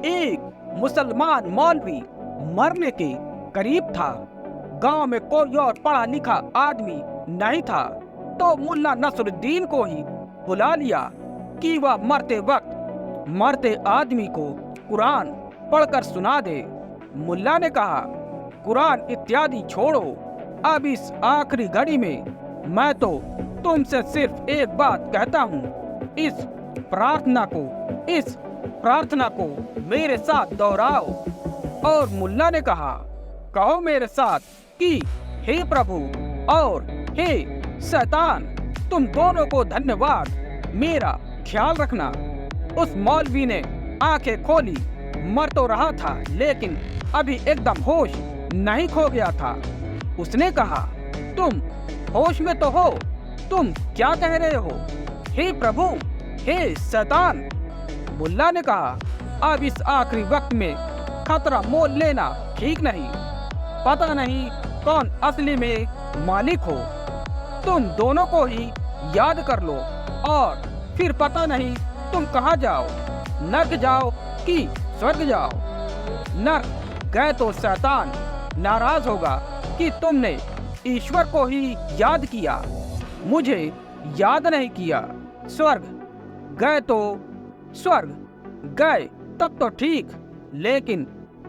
एक मुसलमान मौलवी मरने के करीब था। गांव में कोई और पढ़ा लिखा आदमी नहीं था, तो मुल्ला नसरुद्दीन को ही बुला लिया कि वह मरते वक्त मरते आदमी को कुरान पढ़कर सुना दे। मुल्ला ने कहा, कुरान इत्यादि छोड़ो, अब इस आखिरी घड़ी में मैं तो तुमसे सिर्फ एक बात कहता हूँ, इस प्रार्थना को मेरे साथ दोहराओ। और मुल्ला ने कहा, कहो मेरे साथ कि हे प्रभु और हे शैतान, तुम दोनों को धन्यवाद, मेरा ख्याल रखना। उस मौलवी ने आंखें खोली, मर तो रहा था लेकिन अभी एकदम होश नहीं खो गया था। उसने कहा, तुम होश में तो हो, तुम क्या कह रहे हो? हे प्रभु, हे शैतान। मुल्ला ने कहा, अब इस आखिरी वक्त में खतरा मोल लेना ठीक नहीं, पता नहीं कौन असली में मालिक हो। तुम दोनों को ही याद कर लो और फिर पता नहीं तुम कहाँ जाओ, नर्क जाओ कि स्वर्ग जाओ। नर्क गए तो शैतान नाराज होगा कि तुमने ईश्वर को ही याद किया, मुझे याद नहीं किया। स्वर्ग गए तो स्वर्ग गए तब तो ठीक, लेकिन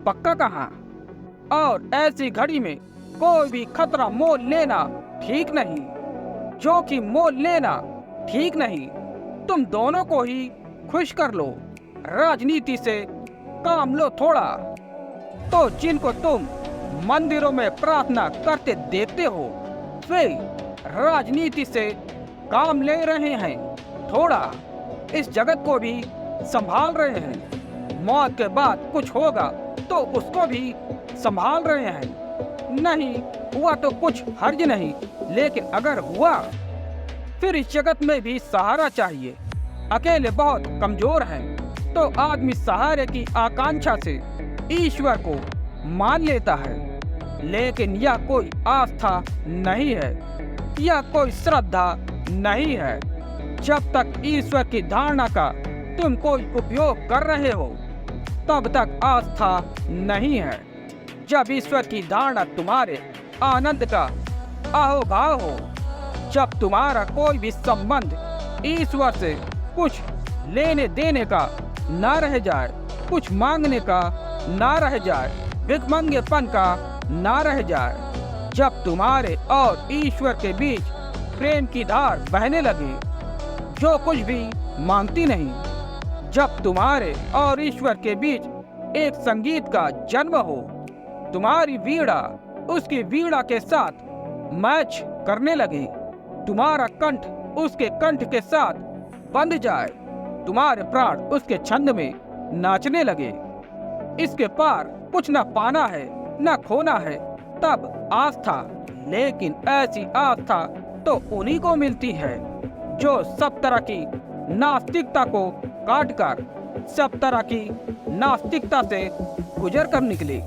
पक्का कहाँ? और ऐसी घड़ी में कोई भी खतरा मोल लेना ठीक नहीं, जोखिम मोल लेना ठीक नहीं। तुम दोनों को ही खुश कर लो, राजनीति से काम लो थोड़ा। तो जिनको तुम मंदिरों में प्रार्थना करते देखते हो, वे राजनीति से काम ले रहे हैं थोड़ा, इस जगत को भी संभाल रहे हैं। मौत के बाद कुछ होगा तो उसको भी संभाल रहे हैं। नहीं हुआ तो कुछ हर्ज नहीं, लेकिन अगर हुआ फिर इस जगत में भी सहारा चाहिए। अकेले बहुत कमजोर हैं, तो आदमी सहारे की आकांक्षा से ईश्वर को मान लेता है, लेकिन यह कोई आस्था नहीं है, यह कोई श्रद्धा नहीं है। जब तक ईश्वर की धारणा का तुम कोई उपयोग कर रहे हो, तब तक आस्था नहीं है। जब ईश्वर की धारणा तुम्हारे आनंद का अहोभाव हो, जब तुम्हारा कोई भी संबंध ईश्वर से कुछ लेने देने का ना रह जाए, कुछ मांगने का ना रह जाए, भिखमंगेपन का ना रह जाए, जब तुम्हारे और ईश्वर के बीच प्रेम की धार बहने लगे जो कुछ भी मांगती नहीं, जब तुम्हारे और ईश्वर के बीच एक संगीत का जन्म हो, तुम्हारी वीणा उसकी वीणा के साथ मैच करने लगे, तुम्हारा कंठ उसके कंठ के साथ बंध जाए, तुम्हारे प्राण उसके छंद में नाचने लगे। इसके पार कुछ न पाना है न खोना है, तब आस्था। लेकिन ऐसी आस्था तो उन्हीं को मिलती है जो सब तरह की नास्तिकता को काटकर सब तरह की नास्तिकता से गुजर कर निकले।